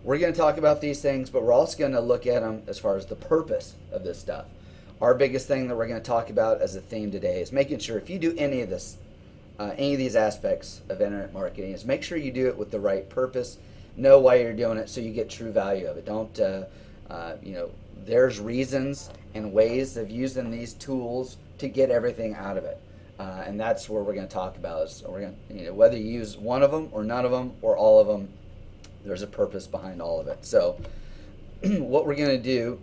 we're going to talk about these things, but we're also going to look at them as far as the purpose of this stuff. Our biggest thing that we're going to talk about as a theme today is making sure if you do any of this, any of these aspects of internet marketing, is make sure you do it with the right purpose. Know why you're doing it so you get true value of it. Don't, there's reasons and ways of using these tools to get everything out of it. And that's what we're going to talk about. Is we're going to, whether you use one of them or none of them or all of them, there's a purpose behind all of it. So what we're going to do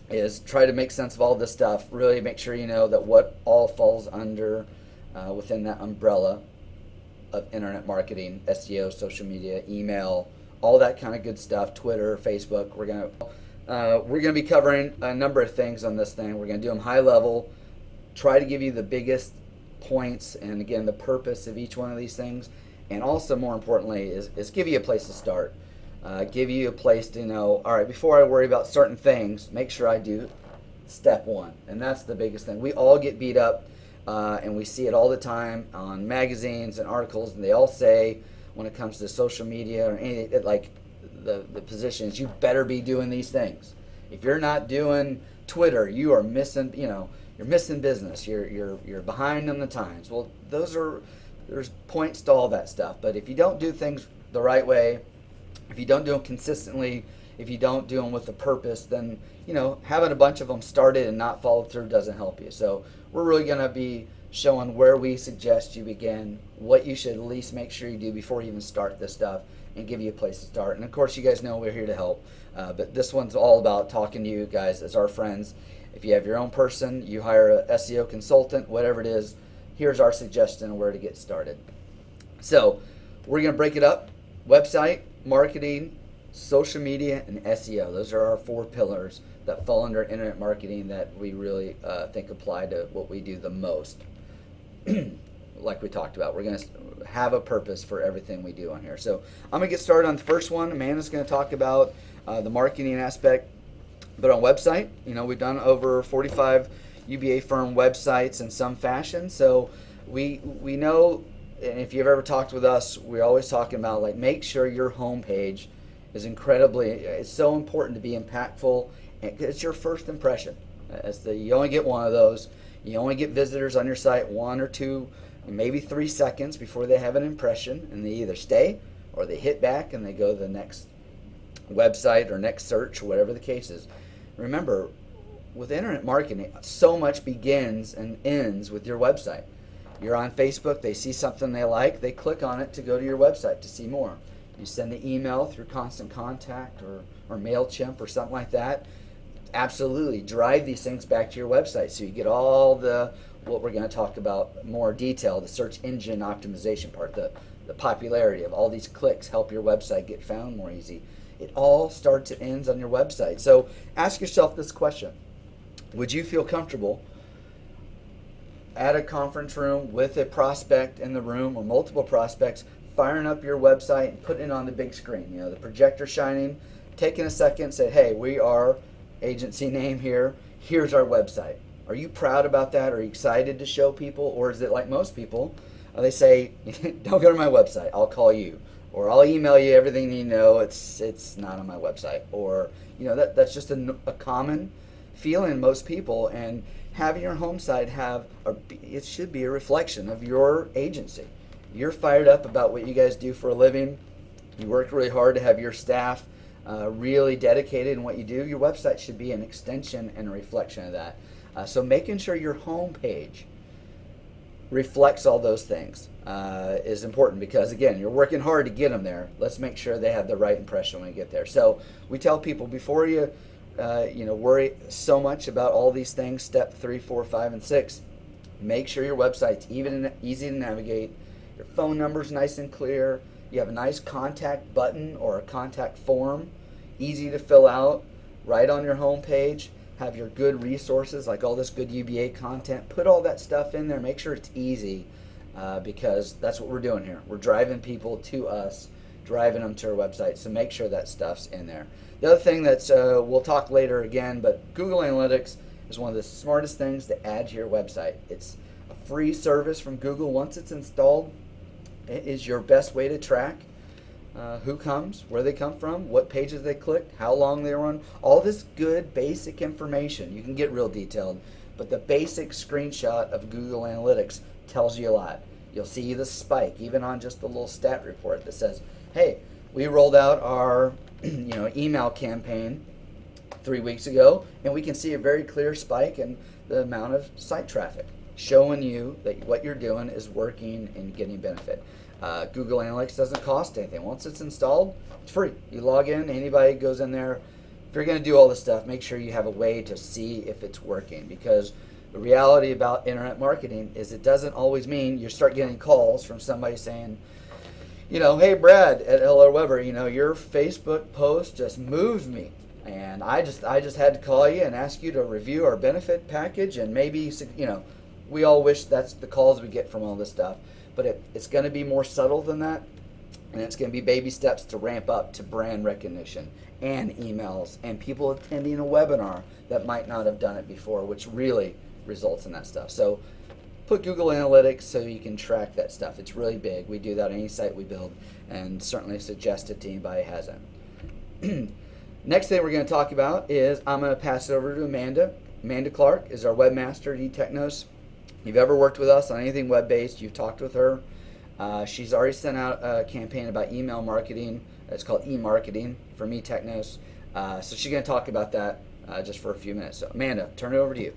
is try to make sense of all this stuff, really make sure you know that what all falls under within that umbrella of internet marketing, SEO, social media, email, all that kind of good stuff, Twitter, Facebook. We're gonna be covering a number of things on this thing. We're gonna do them high level, try to give you the biggest points, and again, the purpose of each one of these things, and also more importantly is give you a place to start. Give you a place to know, all right, before I worry about certain things, make sure I do step one. And that's the biggest thing. We all get beat up, and we see it all the time on magazines and articles, and they all say when it comes to social media or anything, like the position is you better be doing these things. If you're not doing Twitter, you are missing, you're missing business. You're behind on the times. Well, there's points to all that stuff. But if you don't do things the right way, if you don't do them consistently, if you don't do them with a purpose, then having a bunch of them started and not followed through doesn't help you. So we're really going to be showing where we suggest you begin, what you should at least make sure you do before you even start this stuff, and give you a place to start. And of course, you guys know we're here to help. But this one's all about talking to you guys as our friends. If you have your own person, you hire a SEO consultant, whatever it is, here's our suggestion on where to get started. So we're going to break it up: website, marketing, social media, and SEO. Those are our 4 pillars that fall under internet marketing that we really think apply to what we do the most. Like we talked about, we're going to have a purpose for everything we do on here. So I'm going to get started on the first one. Amanda's going to talk about the marketing aspect. But on website, we've done over 45 UBA firm websites in some fashion. So we know, and if you've ever talked with us, we're always talking about, like, make sure your homepage is it's so important to be impactful. It's your first impression. You only get one of those. You only get visitors on your site 1 or 2, maybe 3 seconds before they have an impression, and they either stay or they hit back and they go to the next website or next search, or whatever the case is. Remember, with internet marketing, so much begins and ends with your website. You're on Facebook, they see something they like, they click on it to go to your website to see more. You send the email through Constant Contact or MailChimp or something like that. Absolutely, drive these things back to your website so you get all what we're going to talk about more detail, the search engine optimization part, the popularity of all these clicks help your website get found more easy. It all starts and ends on your website. So ask yourself this question: would you feel comfortable at a conference room with a prospect in the room or multiple prospects, firing up your website and putting it on the big screen, the projector shining, taking a second and say, hey, we are agency name here, here's our website? Are you proud about that? Are you excited to show people? Or is it like most people, they say, don't go to my website, I'll call you, or I'll email you everything you know, it's not on my website. Or that's just a common feeling in most people. And having your home site it should be a reflection of your agency. You're fired up about what you guys do for a living. You work really hard to have your staff really dedicated in what you do. Your website should be an extension and a reflection of that. So making sure your home page reflects all those things is important, because again, you're working hard to get them there. Let's make sure they have the right impression when you get there. So we tell people, before you worry so much about all these things, step 3, 4, 5, and 6, make sure your website's easy to navigate. Your phone number's nice and clear. You have a nice contact button or a contact form, easy to fill out, right on your home page. Have your good resources, like all this good UBA content. Put all that stuff in there. Make sure it's easy, because that's what we're doing here. We're driving people to us, driving them to our website. So make sure that stuff's in there. The other thing that's, we'll talk later again, but Google Analytics is one of the smartest things to add to your website. It's a free service from Google. Once it's installed, it is your best way to track who comes, where they come from, what pages they clicked, how long they were on, all this good basic information. You can get real detailed, but the basic screenshot of Google Analytics tells you a lot. You'll see the spike, even on just the little stat report that says, hey, we rolled out our email campaign 3 weeks ago, and we can see a very clear spike in the amount of site traffic, showing you that what you're doing is working and getting benefit. Google Analytics doesn't cost anything. Once it's installed, it's free. You log in, anybody goes in there. If you're going to do all this stuff, make sure you have a way to see if it's working, because the reality about internet marketing is it doesn't always mean you start getting calls from somebody saying, hey Brad at LR Weber, your Facebook post just moved me, and I just had to call you and ask you to review our benefit package, and maybe we all wish that's the calls we get from all this stuff, but it's going to be more subtle than that, and it's going to be baby steps to ramp up to brand recognition and emails and people attending a webinar that might not have done it before, which really results in that stuff. So put Google Analytics so you can track that stuff. It's really big. We do that on any site we build, and certainly suggest it to anybody who hasn't. Next thing we're going to talk about is I'm going to pass it over to Amanda. Amanda Clark is our webmaster at eTechnos. If you've ever worked with us on anything web-based, you've talked with her. She's already sent out a campaign about email marketing. It's called e-marketing from eTechnos. So she's going to talk about that just for a few minutes. So Amanda, turn it over to you.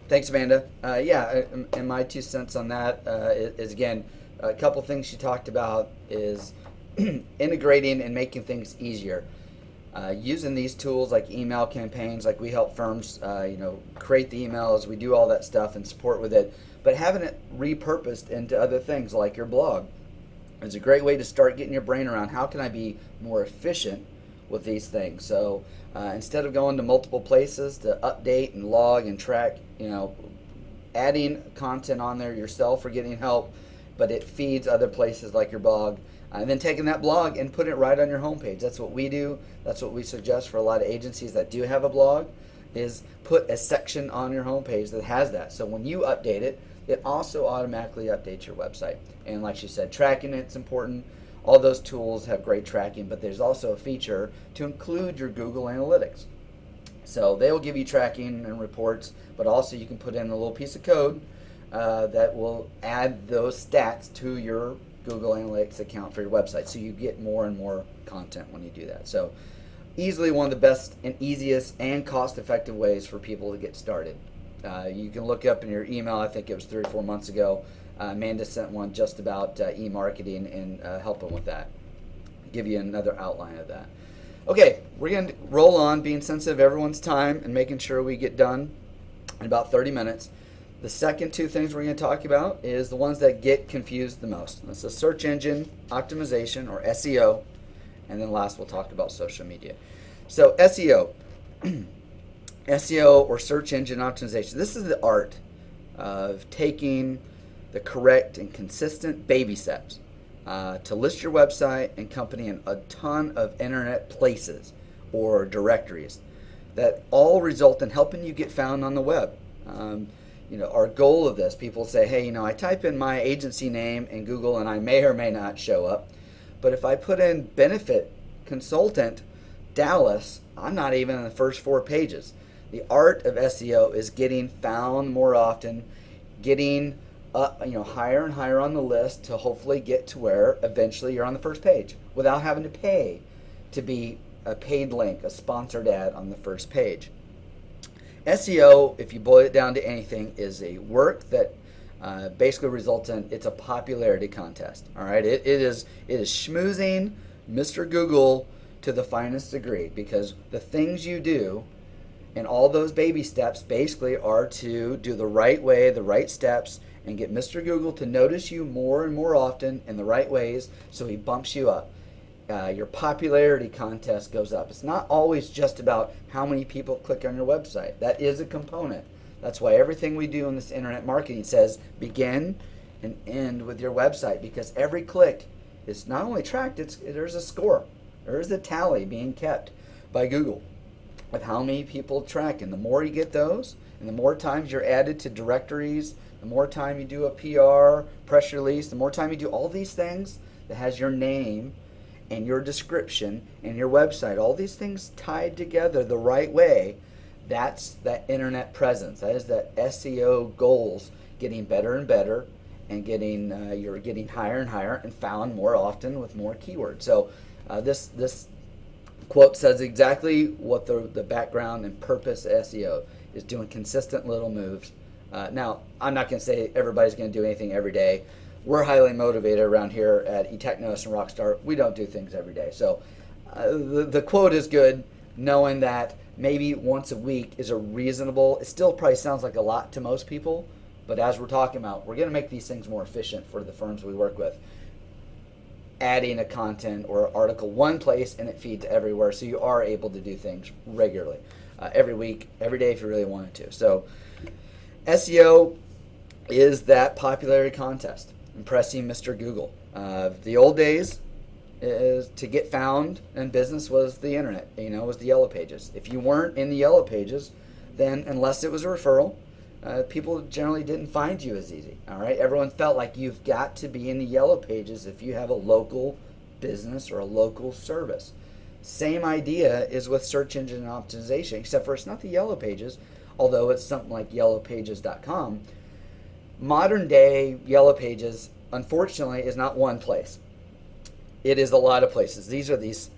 Thanks, Amanda. And my 2 cents on that is again, a couple things she talked about is integrating and making things easier. Using these tools like email campaigns, like we help firms, create the emails, we do all that stuff and support with it, but having it repurposed into other things like your blog is a great way to start getting your brain around how can I be more efficient with these things. So instead of going to multiple places to update and log and track, adding content on there yourself or getting help, but it feeds other places like your blog. And then taking that blog and putting it right on your homepage. That's what we do. That's what we suggest for a lot of agencies that do have a blog, is put a section on your homepage that has that. So when you update it, it also automatically updates your website. And like she said, tracking it's important. All those tools have great tracking, but there's also a feature to include your Google Analytics. So they will give you tracking and reports, but also you can put in a little piece of code that will add those stats to your Google Analytics account for your website. So you get more and more content when you do that. So easily one of the best and easiest and cost-effective ways for people to get started. You can look up in your email, I think it was 3 or 4 months ago, Amanda sent one just about e-marketing and helping with that. Give you another outline of that. Okay, we're going to roll on, being sensitive of everyone's time and making sure we get done in about 30 minutes. The second two things we're going to talk about is the ones that get confused the most. That's the search engine optimization, or SEO, and then last we'll talk about social media. So SEO, SEO or search engine optimization. This is the art of taking the correct and consistent baby steps to list your website and company in a ton of internet places or directories that all result in helping you get found on the web. Our goal of this, people say, hey, I type in my agency name in Google and I may or may not show up. But if I put in benefit consultant Dallas, I'm not even in the first 4 pages. The art of SEO is getting found more often, getting up, higher and higher on the list to hopefully get to where eventually you're on the first page without having to pay to be a paid link, a sponsored ad on the first page. SEO, if you boil it down to anything, is a work that basically results in, it's a popularity contest. All right, it is schmoozing Mr. Google to the finest degree, because the things you do and all those baby steps basically are to do the right way, the right steps, and get Mr. Google to notice you more and more often in the right ways, so he bumps you up. Your popularity contest goes up. It's not always just about how many people click on your website. That is a component. That's why everything we do in this internet marketing says begin and end with your website, because every click is not only tracked, there's a score. There's a tally being kept by Google of how many people track. And the more you get those, and the more times you're added to directories, the more time you do a PR, press release, the more time you do all these things that has your name and your description and your website, all these things tied together the right way, that's that internet presence. That is that SEO goals getting better and better, and you're getting higher and higher and found more often with more keywords. So this quote says exactly what the background and purpose of SEO is: doing consistent little moves. Now, I'm not going to say everybody's going to do anything every day. We're highly motivated around here at eTechnos and Rockstar. We don't do things every day. So the quote is good, knowing that maybe once a week is a reasonable, it still probably sounds like a lot to most people, but as we're talking about, we're going to make these things more efficient for the firms we work with. Adding a content or article one place and it feeds everywhere, so you are able to do things regularly, every week, every day if you really wanted to. So SEO is that popularity contest, impressing Mr. Google. The old days is to get found in business was the internet, was the yellow pages. If you weren't in the yellow pages, then unless it was a referral, people generally didn't find you as easy. All right, everyone felt like you've got to be in the yellow pages if you have a local business or a local service. Same idea is with search engine optimization, except for it's not the yellow pages, although it's something like yellowpages.com. Modern day yellow pages, unfortunately, is not one place. It is a lot of places. These are these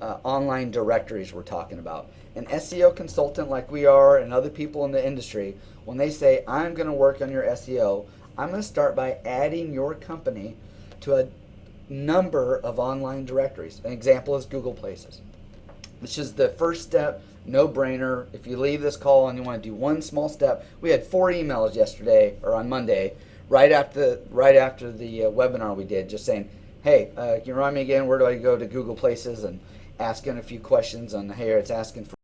online directories we're talking about. An SEO consultant like we are and other people in the industry, when they say, I'm going to work on your SEO, I'm going to start by adding your company to a number of online directories. An example is Google Places, which is the first step, no brainer. If you leave this call and you want to do one small step, we had 4 emails yesterday or on Monday, right after the webinar we did, just saying, hey, can you remind me again, where do I go to Google Places, and asking a few questions on here. It's asking for